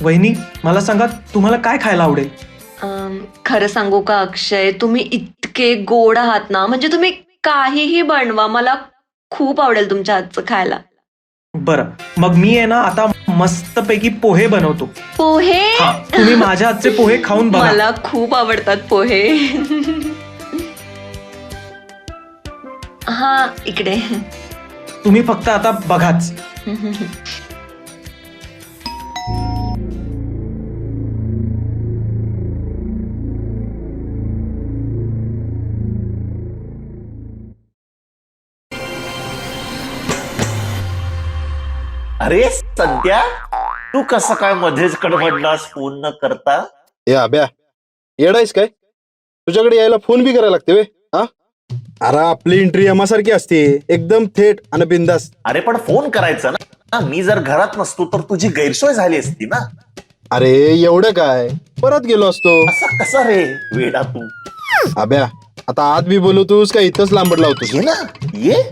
वहिनी मला सांगा तुम्हाला काय खायला आवडेल? खरं सांगू का अक्षय, तुम्ही इतके गोड आहात ना, म्हणजे तुम्ही काहीही बनवा, मला खूप आवडेल तुमच्या हातचं खायला. बरं मग मी आहे ना आता मस्तपैकी पोहे बनवतो. पोहे? हा, तुम्ही माझ्या हातचे पोहे खाऊन बघा. मला खूप आवडतात पोहे. हा इकडे. तुम्ही फक्त आता बघाच. अरे सध्या तू कसं काय मध्येच कडबडलास फोन न करता? ए अभ्या, येडायस काय? तुझ्याकडे यायला फोन बी करायला लागते वे? हा, अरे आपली एंट्री यमासारखी असते, एकदम थेट आणि बिंदास. अरे पण फोन करायचा ना, मी जर घरात नसतो तर तुझी गैरसोय झाली असती ना. अरे एवढं काय, परत गेलो असतो. असं कसा रे वेडा तू? अभ्या, आता आत बी बोलवतोस का इथंच लांबड लावतोस? ये ना, ये.